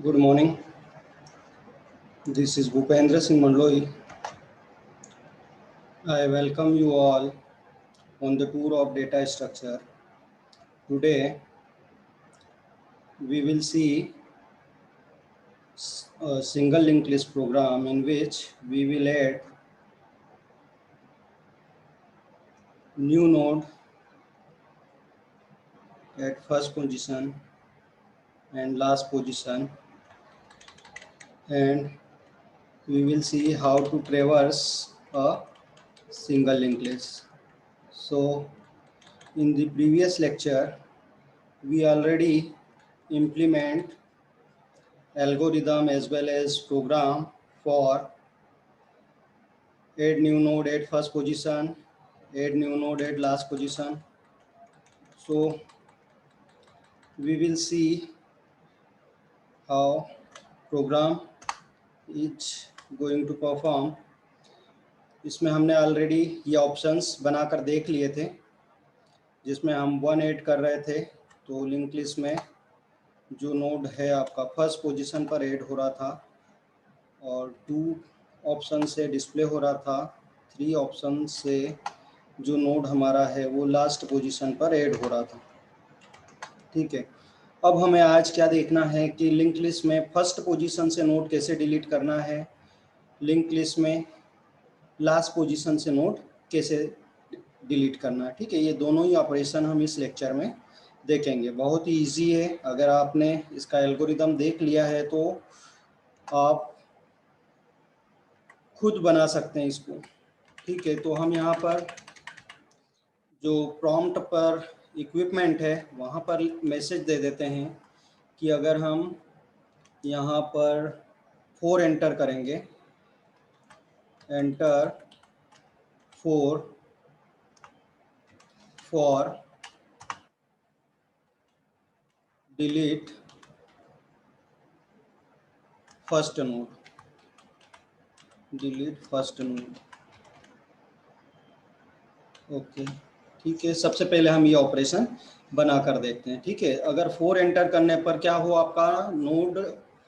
Good morning. This is Bhupendra Singh Mandloi. I welcome you all on the tour of data structure. Today, we will see a single linked list program in which we will add new node at first position and last position, and we will see how to traverse a single linked list. So, in the previous lecture, we already implement algorithm as well as program for add new node at first position, add new node at last position. So we will see how program is going to perform. इसमें हमने already ये options बनाकर देख लिए थे, जिसमें हम 1 add कर रहे थे तो लिंक लिस्ट में जो नोड है आपका फर्स्ट पोजीशन पर ऐड हो रहा था, और 2 ऑप्शन से डिस्प्ले हो रहा था, 3 ऑप्शन से जो नोड हमारा है वो लास्ट पोजीशन पर ऐड हो रहा था। ठीक है, अब हमें आज क्या देखना है कि लिंक लिस्ट में फर्स्ट पोजीशन से नोड कैसे डिलीट करना है, लिंक लिस्ट में लास्ट पोजीशन से नोड कैसे डिलीट करना है। ठीक है, ये दोनों ही ऑपरेशन हम इस लेक्चर में देखेंगे। बहुत ही इजी है, अगर आपने इसका एल्गोरिदम देख लिया है तो आप खुद बना सकते हैं इसको। ठीक है, तो हम यहाँ पर जो प्रॉम्प्ट पर इक्विपमेंट है वहाँ पर मैसेज दे देते हैं कि अगर हम यहाँ पर 4 एंटर करेंगे, enter 4 for delete first node, delete first node. Okay, ठीक है, सबसे पहले हम ये ऑपरेशन बना कर देखते हैं। ठीक है, अगर 4 एंटर करने पर क्या हो, आपका नोड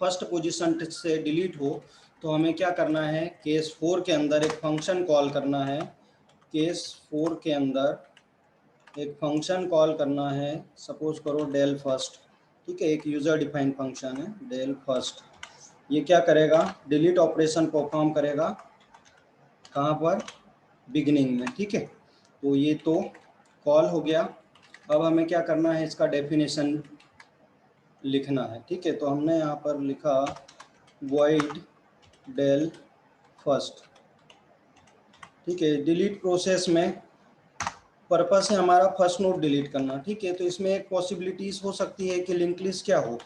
फर्स्ट पोजीशन से डिलीट हो, तो हमें क्या करना है, केस 4 के अंदर एक फंक्शन कॉल करना है। केस 4 के अंदर एक फंक्शन कॉल करना है, सपोज करो डेल फर्स्ट। ठीक है, एक यूज़र डिफाइंड फंक्शन है डेल फर्स्ट। ये क्या करेगा, डिलीट ऑपरेशन परफॉर्म करेगा, कहाँ पर, बिगिनिंग में। ठीक है, तो ये तो कॉल हो गया। अब हमें क्या करना है, इसका डेफिनेशन लिखना है। ठीक है, तो हमने यहाँ पर लिखा void del फर्स्ट। ठीक है, डिलीट प्रोसेस में पर्पस है हमारा फर्स्ट नोड डिलीट करना। ठीक है, तो इसमें एक पॉसिबिलिटीज हो सकती है कि लिंक लिस्ट क्या हो,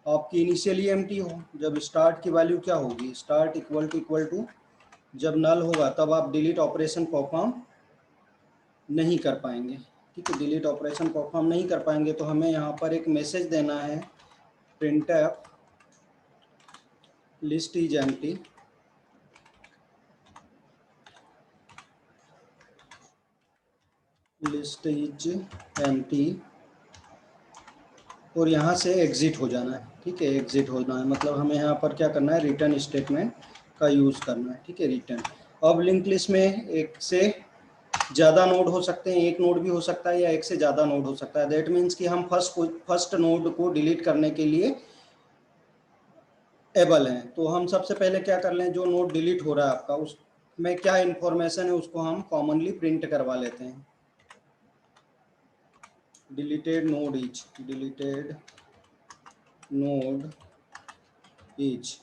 आपकी इनिशियली एम्प्टी हो। जब स्टार्ट की वैल्यू क्या होगी, स्टार्ट इक्वल टू जब नल होगा तब आप डिलीट ऑपरेशन परफॉर्म नहीं कर पाएंगे। ठीक है, डिलीट ऑपरेशन परफॉर्म नहीं कर पाएंगे तो हमें यहाँ पर एक मैसेज देना है, printf list is empty. List is empty, और यहाँ से एग्जिट हो जाना है। ठीक है, एग्जिट होना है मतलब हमें यहाँ पर क्या करना है, रिटर्न स्टेटमेंट का यूज़ करना है। ठीक है, रिटर्न। अब लिंक लिस्ट में एक से ज़्यादा नोड हो सकते हैं, एक नोड भी हो सकता है या एक से ज़्यादा नोड हो सकता है। दैट मीन्स कि हम फर्स्ट नोड को डिलीट करने के लिए एबल हैं। तो हम सबसे पहले क्या कर लें, जो नोड डिलीट हो रहा है आपका उसमें क्या इन्फॉर्मेशन है उसको हम कॉमनली प्रिंट करवा लेते हैं। Deleted node etch, deleted node etch.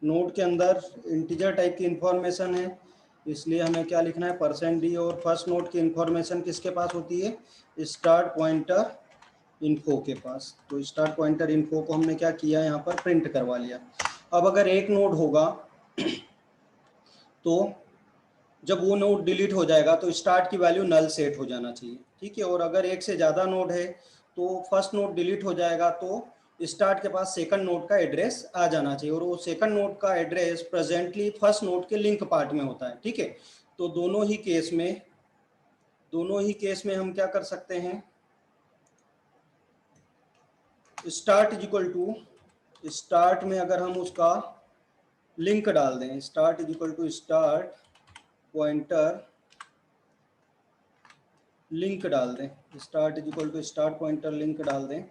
Node के अंदर इंटीजर टाइप की इंफॉर्मेशन है, इसलिए हमें क्या लिखना है, %d। और फर्स्ट नोड की इंफॉर्मेशन किसके पास होती है, स्टार्ट पॉइंटर इन्फो के पास। तो स्टार्ट पॉइंटर इन्फो को हमने क्या किया, यहाँ पर प्रिंट करवा लिया। अब अगर एक नोड होगा तो जब वो नोड डिलीट हो जाएगा तो स्टार्ट की वैल्यू नल सेट हो जाना चाहिए। ठीक है, और अगर एक से ज़्यादा नोड है तो फर्स्ट नोड डिलीट हो जाएगा तो स्टार्ट के पास सेकंड नोड का एड्रेस आ जाना चाहिए, और वो सेकंड नोड का एड्रेस प्रेजेंटली फर्स्ट नोड के लिंक पार्ट में होता है। ठीक है, तो दोनों ही केस में हम क्या कर सकते हैं, start is equal to start में अगर हम उसका लिंक डाल दें, start is equal to start pointer link डाल दें, start is equal to start pointer link डाल दें,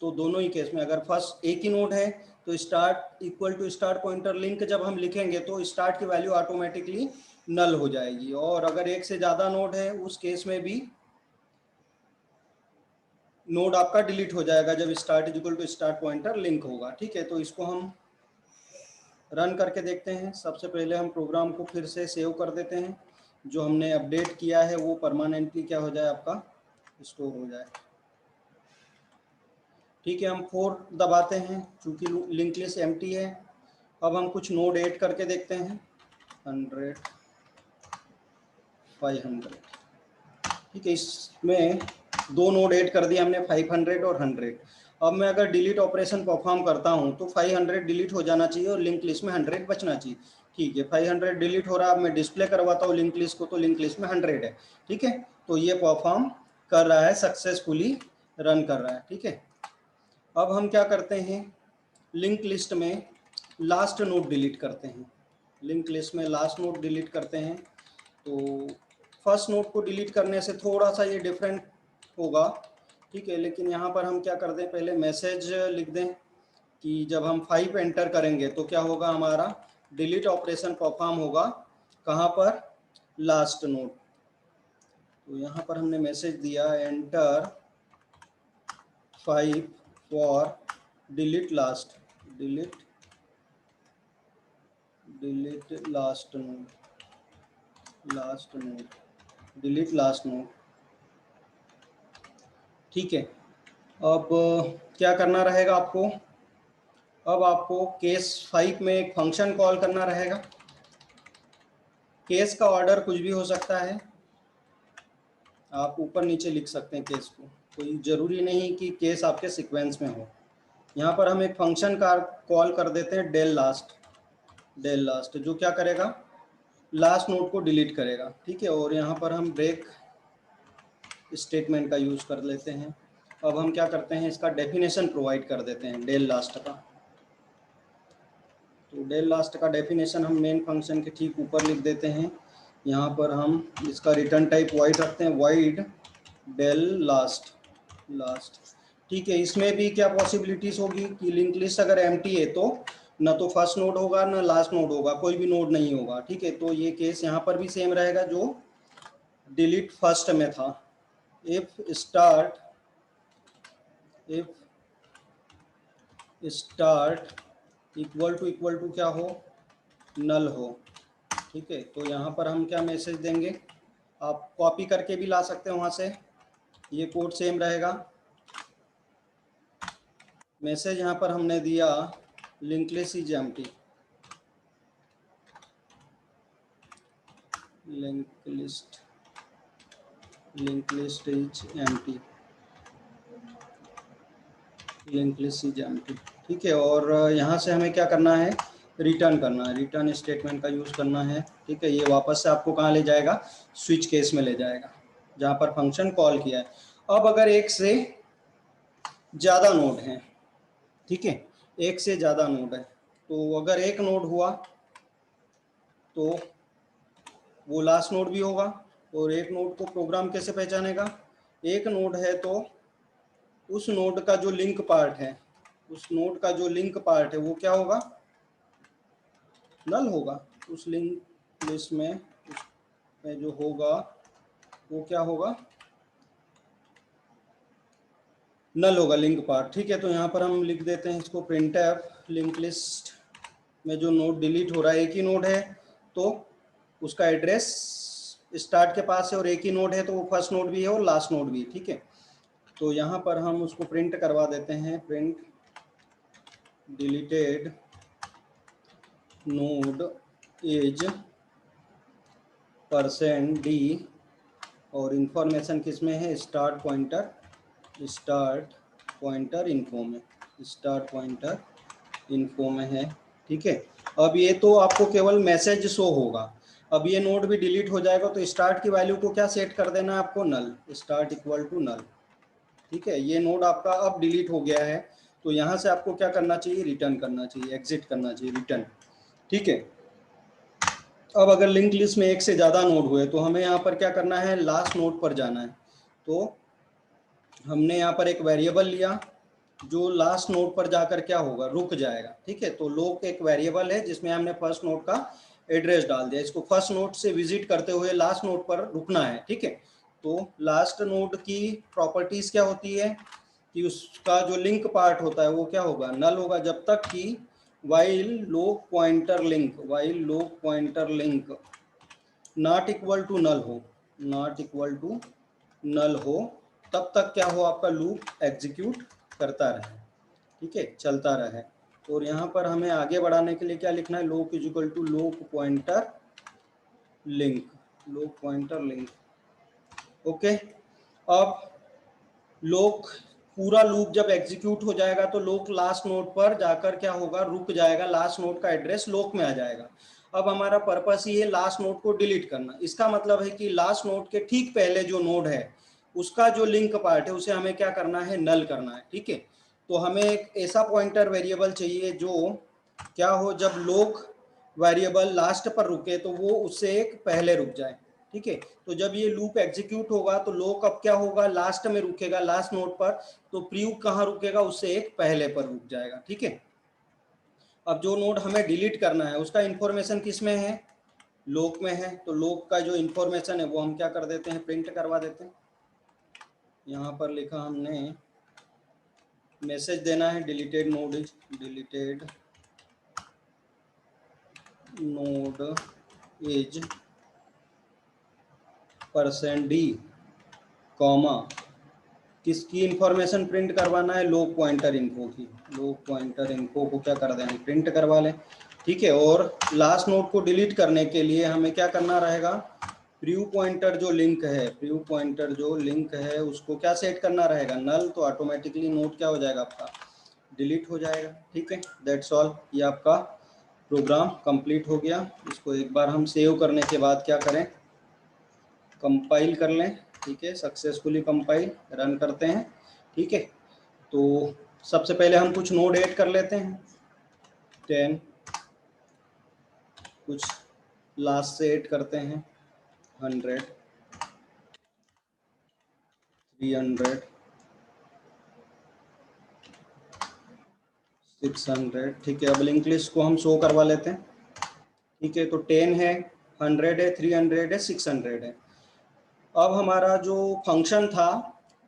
तो दोनों ही केस में अगर फर्स्ट एक ही नोड है तो start equal to start pointer link जब हम लिखेंगे तो स्टार्ट की वैल्यू ऑटोमेटिकली नल हो जाएगी, और अगर एक से ज़्यादा नोड है उस केस में भी नोड आपका डिलीट हो जाएगा जब start is equal to start pointer link होगा। ठीक है, तो इसको हम रन करके देखते हैं। सबसे पहले हम प्रोग्राम को फिर से सेव कर देते हैं, जो हमने अपडेट किया है वो परमानेंटली क्या हो जाए, आपका स्टोर हो जाए। ठीक है, हम 4 दबाते हैं चूंकि लिंक लिस्ट एम्प्टी है। अब हम कुछ नोड ऐड करके देखते हैं, 100 500। ठीक है, इसमें 2 नोड ऐड कर दिए हमने, 500 और 100। अब मैं अगर डिलीट ऑपरेशन परफॉर्म करता हूं तो 500 डिलीट हो जाना चाहिए और लिंक लिस्ट में 100 बचना चाहिए। ठीक है, 500 डिलीट हो रहा है। अब मैं डिस्प्ले करवाता हूँ लिंक लिस्ट को, तो लिंक लिस्ट में 100 है। ठीक है, तो ये परफॉर्म कर रहा है, सक्सेसफुली रन कर रहा है। ठीक है, अब हम क्या करते हैं, लिंक लिस्ट में लास्ट नोड डिलीट करते हैं। लिंक लिस्ट में लास्ट नोड डिलीट करते हैं, तो फर्स्ट नोड को डिलीट करने से थोड़ा सा ये डिफरेंट होगा। ठीक है, लेकिन यहाँ पर हम क्या कर दें, पहले मैसेज लिख दें कि जब हम 5 एंटर करेंगे तो क्या होगा, हमारा डिलीट ऑपरेशन परफॉर्म होगा कहाँ पर, लास्ट नोड। तो यहाँ पर हमने मैसेज दिया enter 5 for delete last, delete last node, last node, delete last node. ठीक है, अब क्या करना रहेगा आपको, अब आपको केस 5 में एक फंक्शन कॉल करना रहेगा। केस का ऑर्डर कुछ भी हो सकता है, आप ऊपर नीचे लिख सकते हैं केस को, कोई ज़रूरी नहीं कि केस आपके सीक्वेंस में हो। यहाँ पर हम एक फंक्शन का कॉल कर देते हैं डेल लास्ट, डेल लास्ट जो क्या करेगा, लास्ट नोड को डिलीट करेगा। ठीक है, और यहाँ पर हम ब्रेक स्टेटमेंट का यूज़ कर लेते हैं। अब हम क्या करते हैं, इसका डेफिनेशन प्रोवाइड कर देते हैं डेल लास्ट का। तो डेल लास्ट का डेफिनेशन हम मेन फंक्शन के ठीक ऊपर लिख देते हैं। यहाँ पर हम इसका रिटर्न टाइप वाइड रखते हैं, वाइड डेल लास्ट, लास्ट। ठीक है, इसमें भी क्या पॉसिबिलिटीज़ होगी कि लिंक लिस्ट अगर एम्प्टी है तो ना तो फर्स्ट नोड होगा ना लास्ट नोड होगा, कोई भी नोड नहीं होगा। ठीक है, तो ये केस यहाँ पर भी सेम रहेगा जो डिलीट फर्स्ट में था। इफ स्टार्ट इक्वल टू क्या हो, नल हो। ठीक है, तो यहाँ पर हम क्या मैसेज देंगे, आप कॉपी करके भी ला सकते हैं वहाँ से, ये कोड सेम रहेगा। मैसेज यहाँ पर हमने दिया link list is empty, link list is empty, link list is empty. ठीक है, और यहाँ से हमें क्या करना है, रिटर्न करना है, रिटर्न स्टेटमेंट का यूज़ करना है। ठीक है, ये वापस से आपको कहाँ ले जाएगा, स्विच केस में ले जाएगा जहाँ पर फंक्शन कॉल किया है। अब अगर एक से ज़्यादा नोड हैं, ठीक है, एक से ज़्यादा नोड है, तो अगर एक नोड हुआ तो वो लास्ट नोड भी होगा। और एक नोड को प्रोग्राम कैसे पहचानेगा, एक नोड है तो उस नोड का जो लिंक पार्ट है, उस नोड का जो लिंक पार्ट है वो क्या होगा, नल होगा। उस लिंक लिस्ट में जो होगा वो क्या होगा, नल होगा लिंक पार्ट। ठीक है, तो यहाँ पर हम लिख देते हैं इसको printf लिंक लिस्ट में जो नोड डिलीट हो रहा है, एक ही नोड है तो उसका एड्रेस स्टार्ट के पास है, और एक ही नोड है तो वो फर्स्ट नोड भी है और लास्ट नोड भी। ठीक है, तो यहाँ पर हम उसको प्रिंट करवा देते हैं, print deleted node is %d, और इंफॉर्मेशन किस में है, स्टार्ट पॉइंटर इन्फो में, स्टार्ट पॉइंटर इन्फो में है। ठीक है, अब ये तो आपको केवल मैसेज शो होगा। अब ये नोड भी डिलीट हो जाएगा तो स्टार्ट की वैल्यू को क्या सेट कर देना है आपको, नल, स्टार्ट इक्वल टू नल। ठीक है, ये नोड आपका अब डिलीट हो गया है तो यहाँ से आपको क्या करना चाहिए, रिटर्न करना चाहिए, एग्जिट करना चाहिए, रिटर्न। ठीक है, अब अगर लिंक लिस्ट में एक से ज़्यादा नोड हुए तो हमें यहाँ पर क्या करना है, लास्ट नोड पर जाना है। तो हमने यहाँ पर एक वेरिएबल लिया जो लास्ट नोड पर जाकर क्या होगा, रुक जाएगा। ठीक है, तो लोक एक वेरिएबल है जिसमें हमने फर्स्ट नोड का एड्रेस डाल दिया, इसको फर्स्ट नोड से विजिट करते हुए लास्ट नोड पर रुकना है। ठीक है, तो लास्ट नोड की प्रॉपर्टीज क्या होती है कि उसका जो लिंक पार्ट होता है वो क्या होगा, नल होगा, जब तक कि while loc pointer link not equal to null हो, नॉट इक्वल टू नल हो, तब तक क्या हो, आपका लूप एग्जीक्यूट करता रहे। ठीक है, चलता रहे। और यहाँ पर हमें आगे बढ़ाने के लिए क्या लिखना है, लोक इज इक्वल टू लोक पॉइंटर लिंक। ओके, अब लोक पूरा लूप जब एग्जीक्यूट हो जाएगा तो लोक लास्ट नोड पर जाकर क्या होगा, रुक जाएगा, लास्ट नोड का एड्रेस लोक में आ जाएगा। अब हमारा पर्पस ये है लास्ट नोड को डिलीट करना। इसका मतलब है कि लास्ट नोड के ठीक पहले जो नोड है उसका जो लिंक पार्ट है उसे हमें क्या करना है, नल करना है। ठीक है, तो हमें एक ऐसा पॉइंटर वेरिएबल चाहिए जो क्या हो, जब लोक वेरिएबल लास्ट पर रुके तो वो उससे एक पहले रुक जाए। ठीक है, तो जब ये लूप एग्जीक्यूट होगा तो लोक अब क्या होगा, लास्ट में रुकेगा, लास्ट नोड पर, तो प्रीव्यू कहाँ रुकेगा, उससे एक पहले पर रुक जाएगा। ठीक है, अब जो नोड हमें डिलीट करना है उसका इंफॉर्मेशन किस में है, लोक में है, तो लोक का जो इंफॉर्मेशन है वो हम क्या कर देते हैं, प्रिंट करवा देते हैं। यहाँ पर लिखा हमने मैसेज देना है, deleted node is %d, comma, किसकी इंफॉर्मेशन प्रिंट करवाना है, लोक पॉइंटर इन्फो की। लोक पॉइंटर इन्फो को क्या कर दें, प्रिंट करवा लें। ठीक है, और लास्ट नोड को डिलीट करने के लिए हमें क्या करना रहेगा, प्रीव्यू पॉइंटर जो लिंक है उसको क्या सेट करना रहेगा, नल, तो ऑटोमेटिकली नोड क्या हो जाएगा, आपका डिलीट हो जाएगा। ठीक है, दैट्स ऑल, ये आपका प्रोग्राम कंप्लीट हो गया। इसको एक बार हम सेव करने के बाद क्या करें, कंपाइल कर लें। ठीक है, सक्सेसफुली कंपाइल, रन करते हैं। ठीक है, तो सबसे पहले हम कुछ नोड ऐड कर लेते हैं, 10, कुछ लास्ट से ऐड करते हैं, 100, 300, 600। ठीक है, अब लिंक लिस्ट को हम शो करवा लेते हैं। ठीक है, तो 10 है, 100 है, 300 है, 600 है। अब हमारा जो फंक्शन था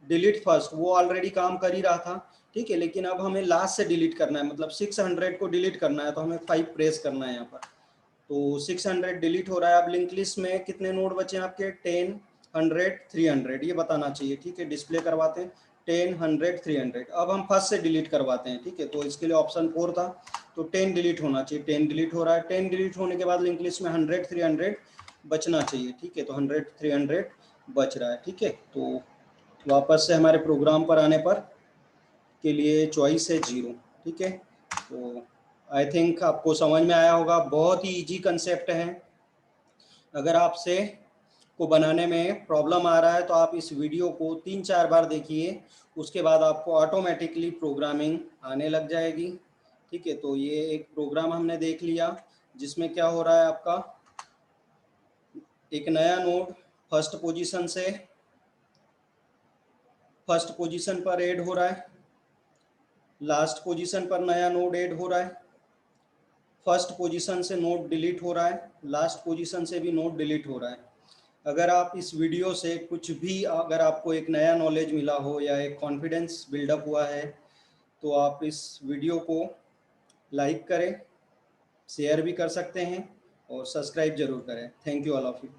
डिलीट फर्स्ट वो ऑलरेडी काम कर ही रहा था। ठीक है, लेकिन अब हमें लास्ट से डिलीट करना है, मतलब 600 को डिलीट करना है, तो हमें 5 प्रेस करना है यहाँ पर। तो 600 डिलीट हो रहा है। अब लिंक लिस्ट में कितने नोड बचे हैं आपके, 10, 100, 300, ये बताना चाहिए। ठीक है, डिस्प्ले करवाते हैं 10, 100, 300। अब हम फर्स्ट से डिलीट करवाते हैं। ठीक है, तो इसके लिए ऑप्शन 4 था, तो 10 डिलीट होना चाहिए, 10 डिलीट हो रहा है। 10 डिलीट होने के बाद लिंक लिस्ट में 100, 300 बचना चाहिए। ठीक है, तो 100, 300 बच रहा है। ठीक है, तो वापस से हमारे प्रोग्राम पर आने पर के लिए चॉइस है 0। ठीक है, तो आई थिंक आपको समझ में आया होगा, बहुत ही इजी कंसेप्ट है। अगर आपसे को बनाने में प्रॉब्लम आ रहा है तो आप इस वीडियो को 3-4 बार देखिए, उसके बाद आपको ऑटोमेटिकली प्रोग्रामिंग आने लग जाएगी। ठीक है, तो ये एक प्रोग्राम हमने देख लिया जिसमें क्या हो रहा है, आपका एक नया नोड फर्स्ट पोजीशन पर ऐड हो रहा है, लास्ट पोजीशन पर नया नोड ऐड हो रहा है, फर्स्ट पोजीशन से नोड डिलीट हो रहा है, लास्ट पोजीशन से भी नोड डिलीट हो रहा है। अगर आप इस वीडियो से कुछ भी, अगर आपको एक नया नॉलेज मिला हो या एक कॉन्फिडेंस बिल्डअप हुआ है तो आप इस वीडियो को लाइक करें, शेयर भी कर सकते हैं और सब्सक्राइब जरूर करें। Thank you all of you.